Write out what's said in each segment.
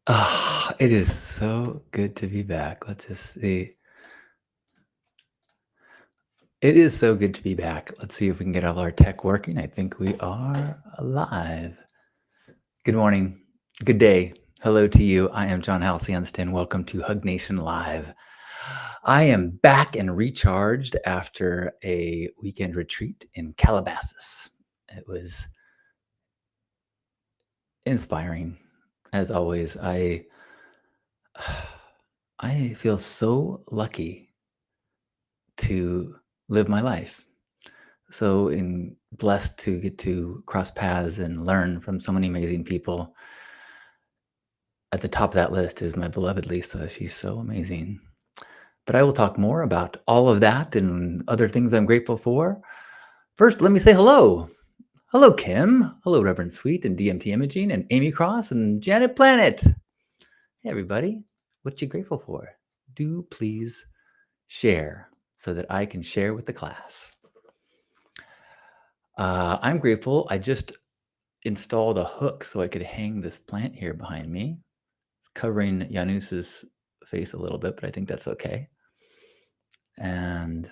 It is so good to be back. Let's just see. It is so good to be back. Let's see if we can get all our tech working. I think we are live. Good morning. Good day. Hello to you. I am John Halcyon. Welcome to Hug Nation Live. I am back and recharged after a weekend retreat in Calabasas. It was inspiring, as always. I feel so lucky to live my life. Blessed to get to cross paths and learn from so many amazing people. At the top of that list is my beloved Lisa. She's so amazing. But I will talk more about all of that and other things I'm grateful for. First, let me say hello. Hello, Kim. Hello, Reverend Sweet and DMT Imaging and Amy Cross and Janet Planet. Hey, everybody. What you grateful for? Do please share so that I can share with the class. I'm grateful. I just installed a hook so I could hang this plant here behind me. It's covering Janus's face a little bit, but I think that's okay. And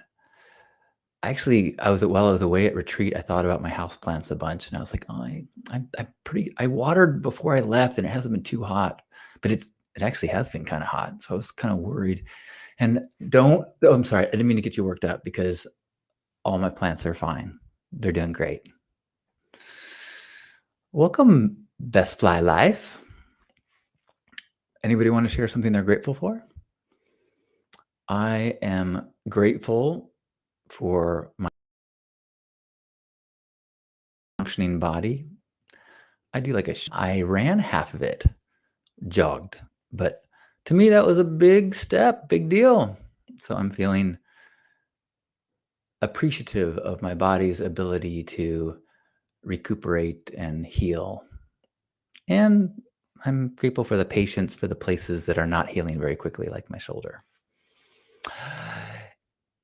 actually, while I was away at retreat, I thought about my houseplants a bunch, and I was like, oh, I watered before I left, and it hasn't been too hot, but it actually has been kind of hot, so I was kind of worried. And I'm sorry, I didn't mean to get you worked up because all my plants are fine. They're doing great. Welcome, Best Fly Life. Anybody want to share something they're grateful for? I am grateful for my functioning body. I ran half of it, jogged, but to me that was a big step, big deal. So I'm feeling appreciative of my body's ability to recuperate and heal. And I'm grateful for the patience for the places that are not healing very quickly, like my shoulder.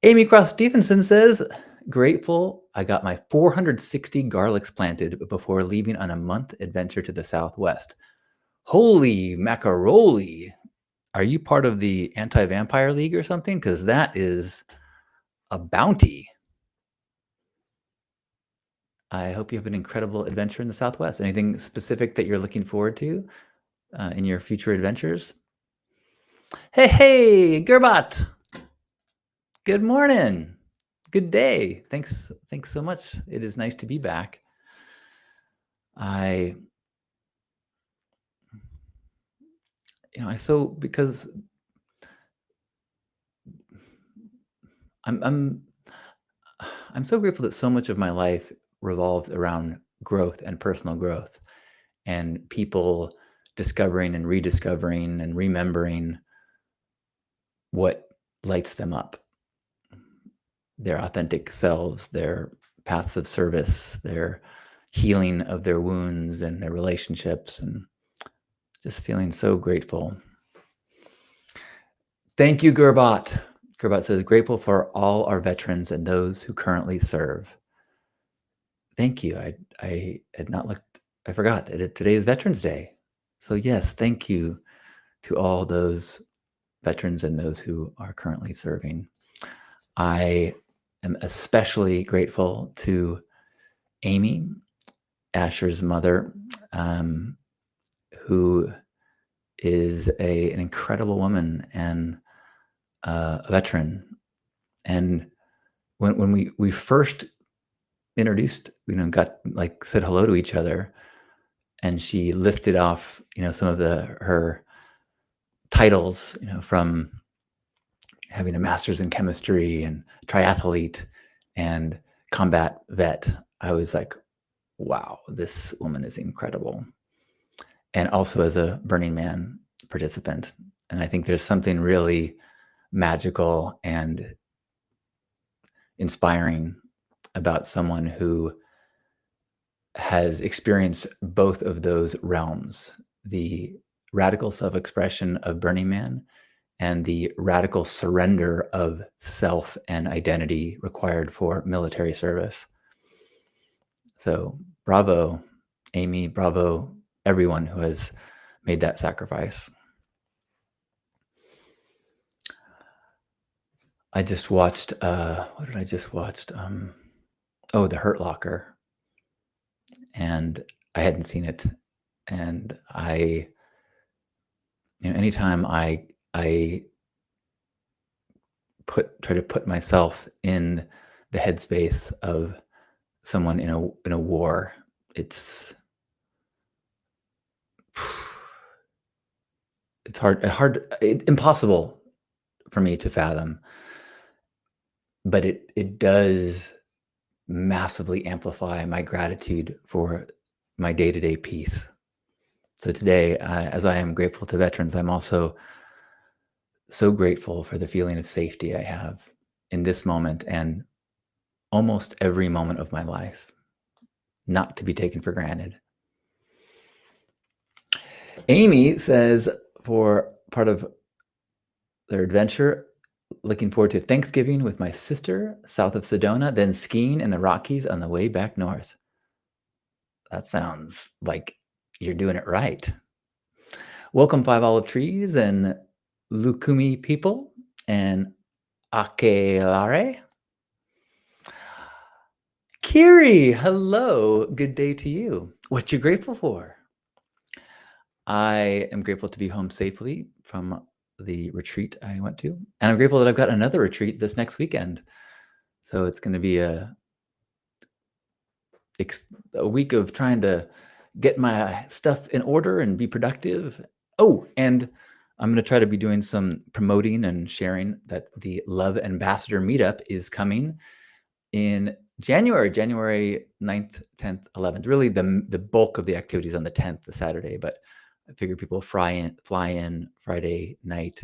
Amy Cross Stevenson says, grateful I got my 460 garlics planted before leaving on a month adventure to the Southwest. Holy macaroni. Are you part of the Anti-Vampire League or something? Because that is a bounty. I hope you have an incredible adventure in the Southwest. Anything specific that you're looking forward to in your future adventures? Hey, Gerbot. Good morning. Good day. Thanks so much. It is nice to be back. Because I'm so grateful that so much of my life revolves around growth and personal growth and people discovering and rediscovering and remembering what lights them up, their authentic selves, their paths of service, their healing of their wounds and their relationships, and just feeling so grateful. Thank you, Gerbot. Gerbot says, grateful for all our veterans and those who currently serve. Thank you. I had not looked, I forgot. Today is Veterans Day. So yes, thank you to all those veterans and those who are currently serving. I am especially grateful to Amy, Asher's mother, who is an incredible woman and a veteran. And when we first introduced, said hello to each other, and she listed off, some of her titles, from having a master's in chemistry and triathlete and combat vet. I was like, wow, this woman is incredible. And also as a Burning Man participant. And I think there's something really magical and inspiring about someone who has experienced both of those realms, the radical self-expression of Burning Man and the radical surrender of self and identity required for military service. So bravo, Amy, bravo, everyone who has made that sacrifice. I just watched, what did I just watch? The Hurt Locker, and I hadn't seen it. And anytime I try to put myself in the headspace of someone in a war, it's impossible for me to fathom, but it does massively amplify my gratitude for my day-to-day peace. So today, as I am grateful to veterans, I'm also so grateful for the feeling of safety I have in this moment and almost every moment of my life, not to be taken for granted. Amy says, for part of their adventure, looking forward to Thanksgiving with my sister south of Sedona, then skiing in the Rockies on the way back north. That sounds like you're doing it right. Welcome, Five Olive Trees and Lukumi people and Akelare. Kiri, hello. Good day to you. What you grateful for? I am grateful to be home safely from the retreat I went to. And I'm grateful that I've got another retreat this next weekend. So it's going to be a week of trying to get my stuff in order and be productive. Oh, and I'm going to try to be doing some promoting and sharing that the Love Ambassador Meetup is coming in January 9th, 10th, 11th. Really the bulk of the activities on the 10th, the Saturday, but I figure people fly in Friday night,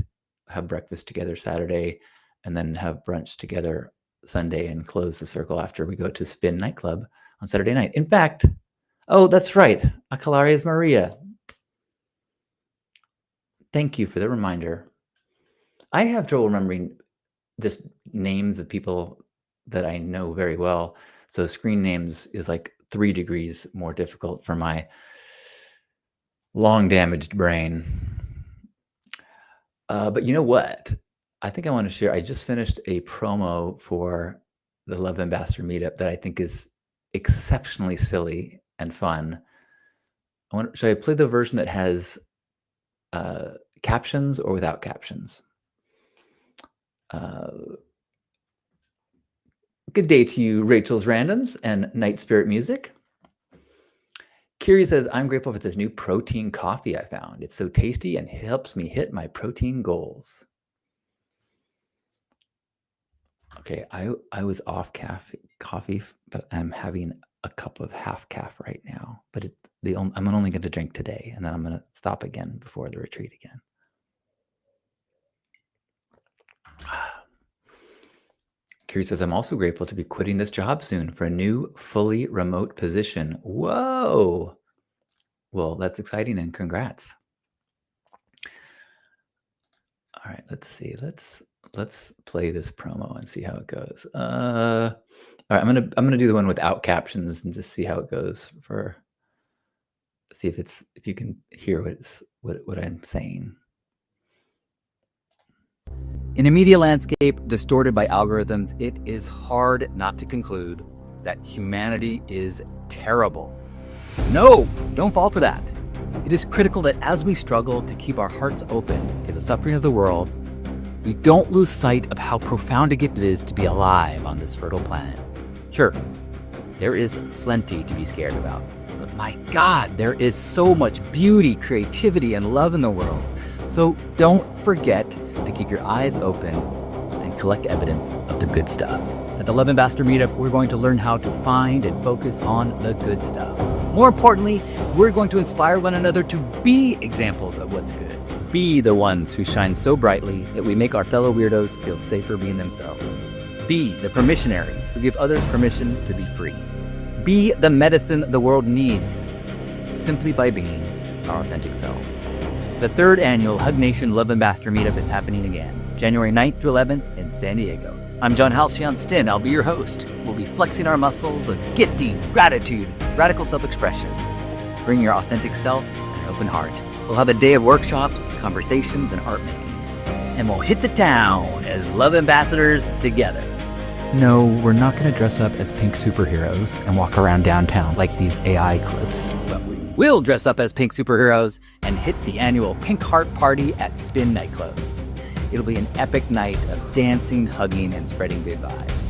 have breakfast together Saturday, and then have brunch together Sunday and close the circle after we go to Spin Nightclub on Saturday night. In fact, oh, that's right. Akalari is Maria. Thank you for the reminder. I have trouble remembering just names of people that I know very well. So screen names is like 3 degrees more difficult for my long damaged brain. But you know what? I think I want to share. I just finished a promo for the Love Ambassador Meetup that I think is exceptionally silly and fun. Should I play the version that has captions or without captions? Good day to you, Rachel's Randoms and Night Spirit Music. Kiri says, I'm grateful for this new protein coffee I found. It's so tasty and helps me hit my protein goals. Okay, I was off coffee, but I'm having a cup of half calf right now. But I'm only going to drink today, and then I'm going to stop again before the retreat again. Kiri says, I'm also grateful to be quitting this job soon for a new fully remote position. Whoa. Well, that's exciting and congrats. All right, let's see. Let's play this promo and see how it goes. All right, I'm gonna do the one without captions and just see how it goes see if you can hear what I'm saying. In a media landscape distorted by algorithms, it is hard not to conclude that humanity is terrible. No, don't fall for that. It is critical that as we struggle to keep our hearts open to the suffering of the world, we don't lose sight of how profound a gift it is to be alive on this fertile planet. Sure, there is plenty to be scared about, but my God, there is so much beauty, creativity, and love in the world. So don't forget to keep your eyes open and collect evidence of the good stuff. At the Love Ambassador Meetup, we're going to learn how to find and focus on the good stuff. More importantly, we're going to inspire one another to be examples of what's good. Be the ones who shine so brightly that we make our fellow weirdos feel safer being themselves. Be the permissionaries who give others permission to be free. Be the medicine the world needs simply by being our authentic selves. The 3rd annual Hug Nation Love Ambassador Meetup is happening again, January 9th to 11th in San Diego. I'm John Halcyon Stin. I'll be your host. We'll be flexing our muscles of gifting, gratitude, radical self-expression. Bring your authentic self and open heart. We'll have a day of workshops, conversations, and art making. And we'll hit the town as love ambassadors together. No, we're not going to dress up as pink superheroes and walk around downtown like these AI clips. But we will dress up as pink superheroes and hit the annual Pink Heart Party at Spin Nightclub. It'll be an epic night of dancing, hugging, and spreading good vibes.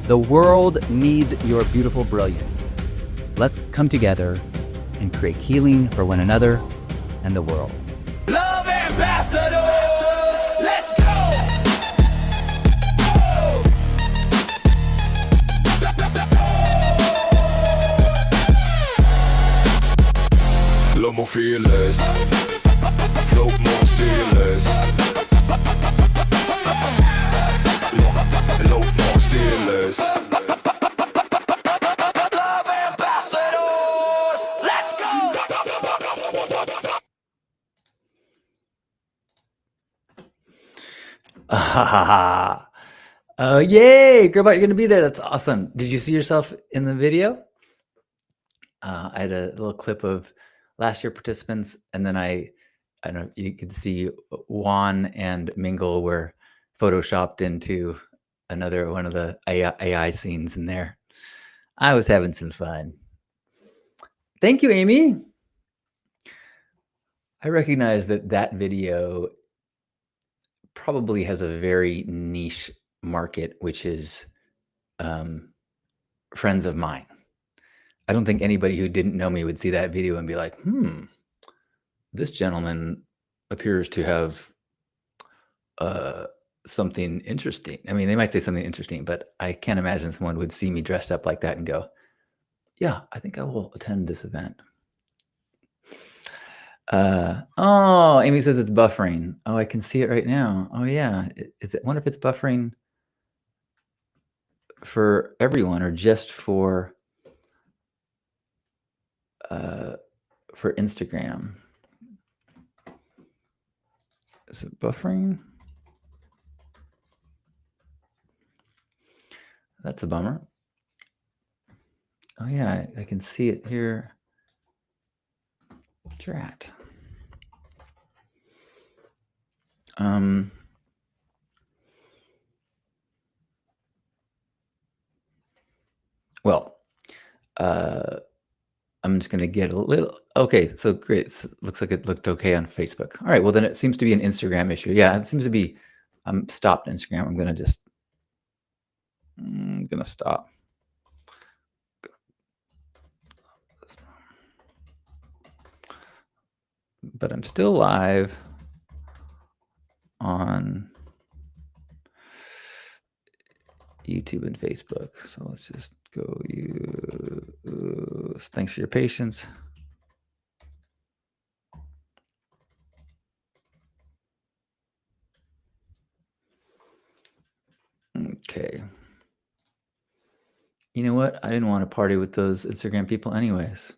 The world needs your beautiful brilliance. Let's come together and create healing for one another and the world. Love ambassadors, let's go! Love more fearless, float more steelers. Love more steelers. Love ambassadors, let's go! Oh, yay! Girlbot, you're going to be there. That's awesome. Did you see yourself in the video? I had a little clip of last year participants, and then I don't know, you could see Juan and Mingle were photoshopped into another one of the AI scenes in there. I was having some fun. Thank you, Amy. I recognize that video probably has a very niche market, which is friends of mine. I don't think anybody who didn't know me would see that video and be like, this gentleman appears to have something interesting. I mean, they might say something interesting, but I can't imagine someone would see me dressed up like that and go, yeah, I think I will attend this event. Oh, Amy says it's buffering. Oh, I can see it right now. Oh yeah. I wonder if it's buffering for everyone or just for Instagram. Is it buffering? That's a bummer. Oh yeah, I can see it here. Drat. Well, I'm just going to get a little, okay, so great. Looks like it looked okay on Facebook. All right, well then it seems to be an Instagram issue. Yeah, it seems to be, I'm stopped Instagram. I'm going to stop. But I'm still live on YouTube and Facebook. So let's just go. Thanks for your patience. Okay. You know what? I didn't want to party with those Instagram people anyways.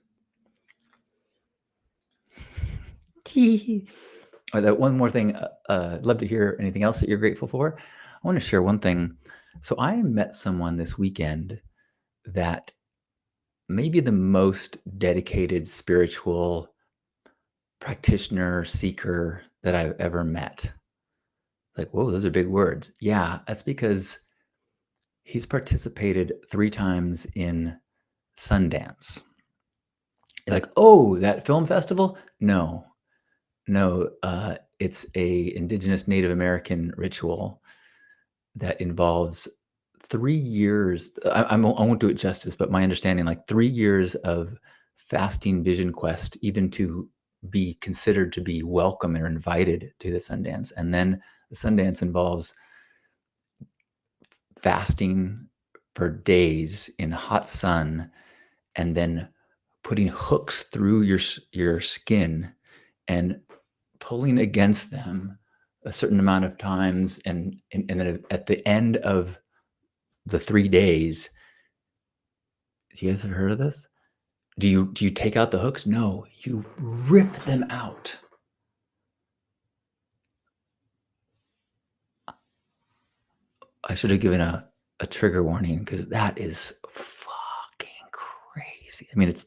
That one more thing. I'd love to hear anything else that you're grateful for. I want to share one thing. So I met someone this weekend that may be the most dedicated spiritual practitioner, seeker that I've ever met. Like, whoa, those are big words. Yeah, that's because he's participated 3 times in Sundance. Like, oh, that film festival? No, it's a indigenous Native American ritual that involves 3 years. I won't do it justice, but my understanding, like 3 years of fasting vision quest, even to be considered to be welcome or invited to the Sundance. And then the Sundance involves fasting for days in hot sun, and then putting hooks through your skin and pulling against them a certain amount of times, and then at the end of the 3 days, do you guys have heard of this? Do you take out the hooks? No, you rip them out. I should have given a trigger warning, because that is fucking crazy. I mean, it's,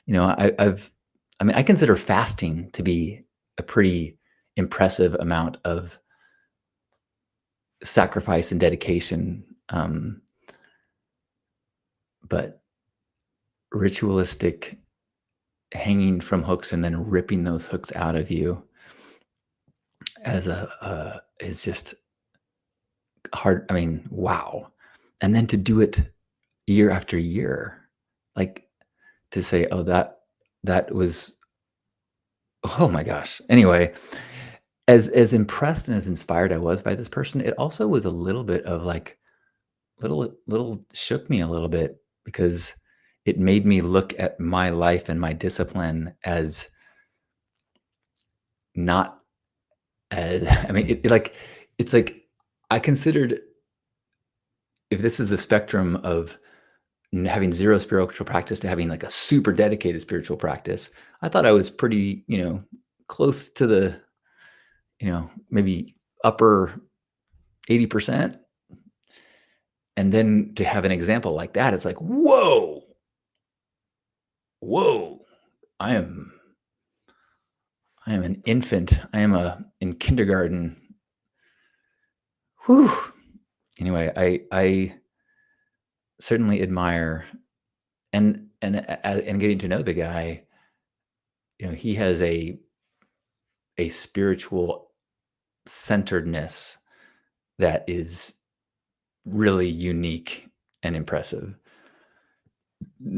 I've I mean, I consider fasting to be a pretty impressive amount of sacrifice and dedication. But ritualistic hanging from hooks and then ripping those hooks out of you as a is just hard. I mean, wow. And then to do it year after year, like to say, oh, that was, oh my gosh. Anyway, as impressed and as inspired I was by this person, it also was a little bit of like little shook me a little bit because it made me look at my life and my discipline as not as I mean, it's like I considered if this is the spectrum of having zero spiritual practice to having like a super dedicated spiritual practice, I thought I was pretty, close to the, maybe upper 80%. And then to have an example like that, it's like, whoa, I am an infant. I am in kindergarten. Whew. Anyway, I certainly admire and getting to know the guy, he has a spiritual centeredness that is really unique and impressive.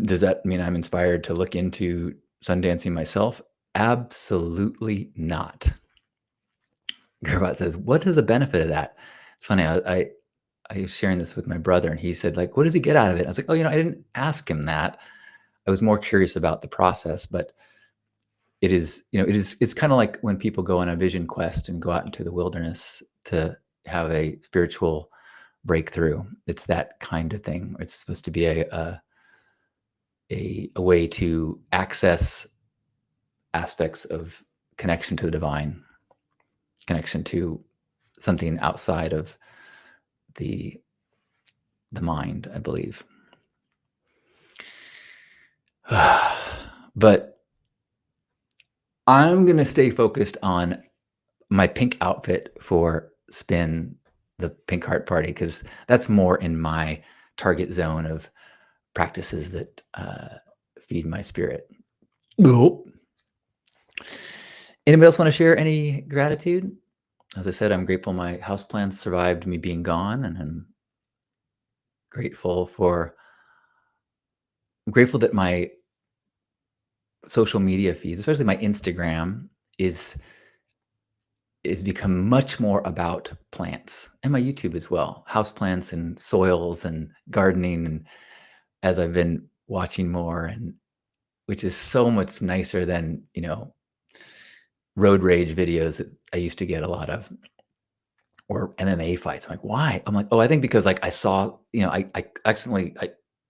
Does that mean I'm inspired to look into sundancing myself? Absolutely not. Gurbat says, what is the benefit of that? It's funny. I was sharing this with my brother and he said, like, what does he get out of it? I was like, oh, I didn't ask him that. I was more curious about the process, but it's kind of like when people go on a vision quest and go out into the wilderness to have a spiritual breakthrough. It's that kind of thing. It's supposed to be a way to access aspects of connection to the divine, connection to something outside of the mind, I believe. But I'm going to stay focused on my pink outfit for Spin, the Pink Heart Party, because that's more in my target zone of practices that feed my spirit. Nope. Anybody else want to share any gratitude? As I said, I'm grateful my houseplants survived me being gone, and I'm grateful that my social media feeds, especially my Instagram, is become much more about plants, and my YouTube as well, houseplants and soils and gardening. And as I've been watching more, and which is so much nicer than, road rage videos that I used to get a lot of, or MMA fights. I'm like, why? I'm like, oh, I think because like I saw, I accidentally,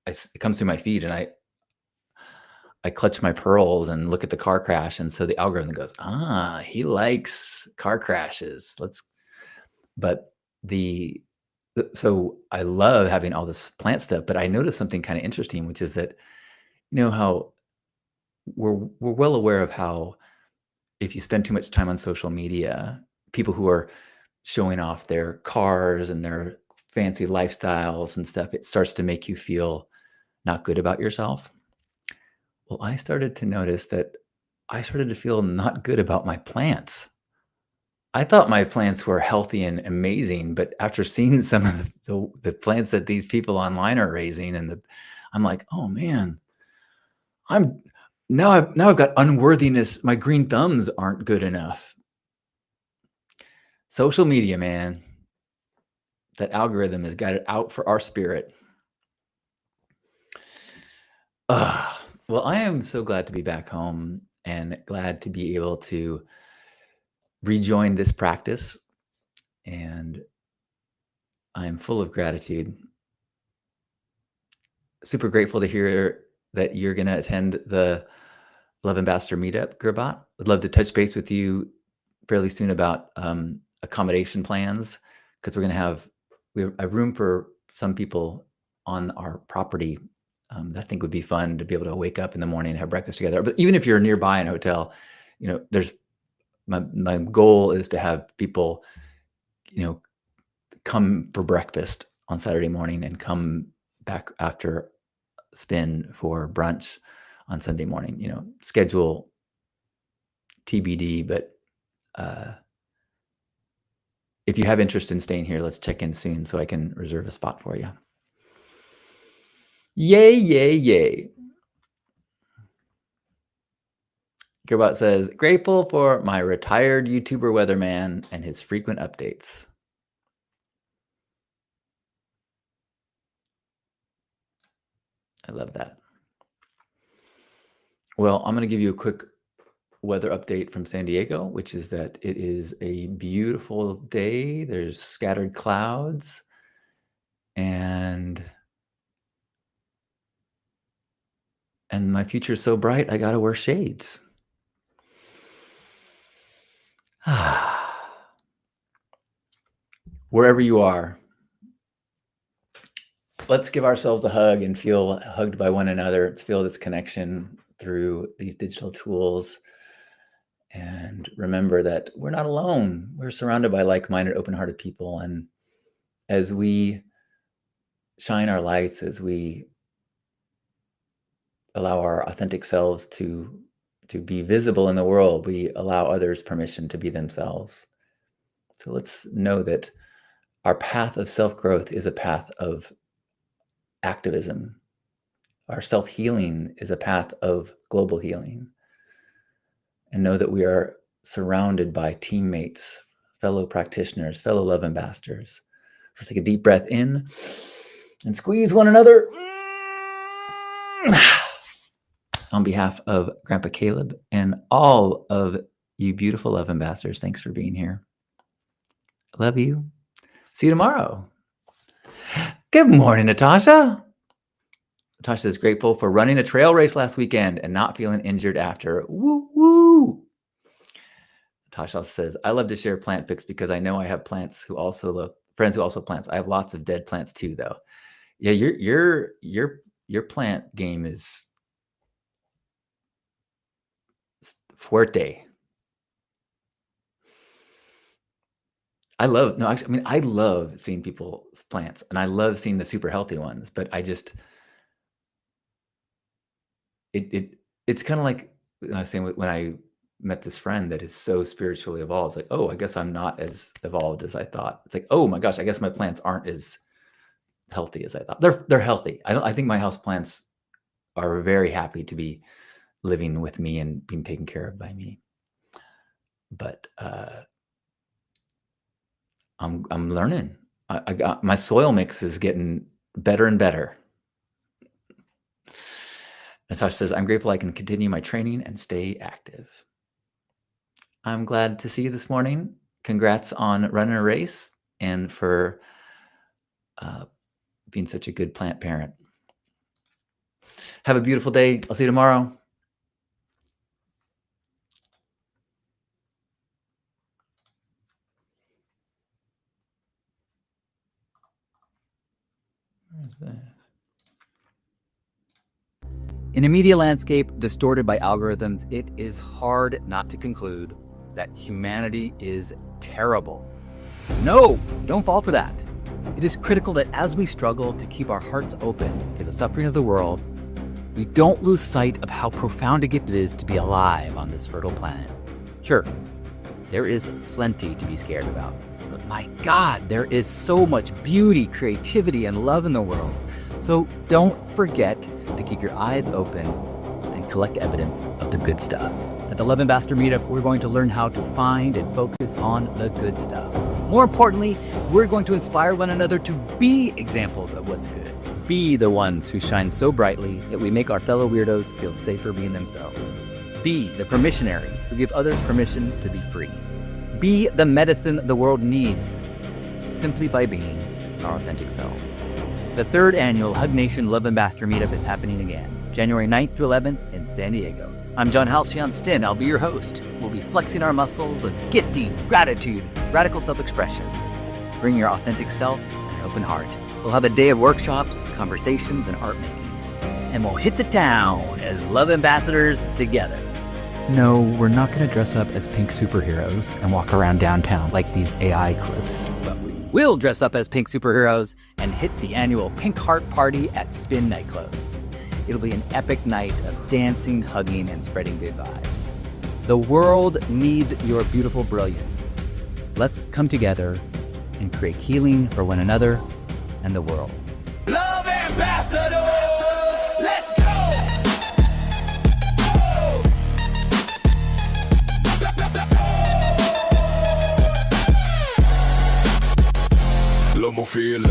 it comes through my feed and I clutch my pearls and look at the car crash. And so the algorithm goes, he likes car crashes. So I love having all this plant stuff, but I noticed something kind of interesting, which is that, how we're well aware of how if you spend too much time on social media, people who are showing off their cars and their fancy lifestyles and stuff, it starts to make you feel not good about yourself. Well, I started to notice that I started to feel not good about my plants. I thought my plants were healthy and amazing, but after seeing some of the plants that these people online are raising, I'm like, oh man, now I've got unworthiness. My green thumbs aren't good enough. Social media, man, that algorithm has got it out for our spirit. Well, I am so glad to be back home and glad to be able to rejoin this practice. And I'm full of gratitude. Super grateful to hear that you're going to attend the Love Ambassador meetup, Gurbat. Would love to touch base with you fairly soon about accommodation plans, because we have a room for some people on our property I think would be fun to be able to wake up in the morning and have breakfast together. But even if you're nearby in a hotel, there's my goal is to have people, come for breakfast on Saturday morning and come back after spin for brunch on Sunday morning. Schedule TBD, but if you have interest in staying here, let's check in soon so I can reserve a spot for you. Yay, yay, yay. Gearbot says, grateful for my retired YouTuber weatherman and his frequent updates. I love that. Well, I'm going to give you a quick weather update from San Diego, which is that it is a beautiful day. There's scattered clouds and my future is so bright, I got to wear shades. Wherever you are, let's give ourselves a hug and feel hugged by one another. Let's feel this connection through these digital tools. And remember that we're not alone. We're surrounded by like-minded, open-hearted people. And as we shine our lights, as we allow our authentic selves to be visible in the world, we allow others permission to be themselves. So let's know that our path of self-growth is a path of activism. Our self-healing is a path of global healing. And know that we are surrounded by teammates, fellow practitioners, fellow love ambassadors. Let's take a deep breath in and squeeze one another. On behalf of Grandpa Caleb and all of you beautiful love ambassadors, thanks for being here. Love you. See you tomorrow. Good morning, Natasha. Natasha is grateful for running a trail race last weekend and not feeling injured after. Woo, woo. Natasha says, I love to share plant pics because I know I have friends who also plants. I have lots of dead plants too, though. Yeah, your plant game is fuerte. I love seeing people's plants, and I love seeing the super healthy ones, but I just, it's kind of like I was saying when I met this friend that is so spiritually evolved. It's like, oh, I guess I'm not as evolved as I thought. It's like, oh my gosh, I guess my plants aren't as healthy as I thought. They're healthy. I think my house plants are very happy to be living with me and being taken care of by me. But I'm learning. I got my soil mix is getting better and better. Natasha says, I'm grateful I can continue my training and stay active. I'm glad to see you this morning. Congrats on running a race and for being such a good plant parent. Have a beautiful day. I'll see you tomorrow. Where's that? In a media landscape distorted by algorithms, it is hard not to conclude that humanity is terrible. No, don't fall for that. It is critical that as we struggle to keep our hearts open to the suffering of the world, we don't lose sight of how profound a gift it is to be alive on this fertile planet. Sure, there is plenty to be scared about, but my God, there is so much beauty, creativity, and love in the world. So don't forget to keep your eyes open and collect evidence of the good stuff. At the Love Ambassador Meetup, we're going to learn how to find and focus on the good stuff. More importantly, we're going to inspire one another to be examples of what's good. Be the ones who shine so brightly that we make our fellow weirdos feel safer being themselves. Be the permissionaries who give others permission to be free. Be the medicine the world needs simply by being our authentic selves. The third annual Hug Nation Love Ambassador Meetup is happening again, January 9th to 11th in San Diego. I'm John Halcyon Stinn. I'll be your host. We'll be flexing our muscles of gifting, gratitude, radical self-expression. Bring your authentic self and an open heart. We'll have a day of workshops, conversations, and art making. and we'll hit the town as love ambassadors together. No, we're not going to dress up as pink superheroes and walk around downtown like these AI clips. But we will dress up as pink superheroes and hit the annual Pink Heart Party at Spin Nightclub. It'll be an epic night of dancing, hugging, and spreading good vibes. The world needs your beautiful brilliance. Let's come together and create healing for one another and the world. Love ambassadors, let's go. Lo mo feel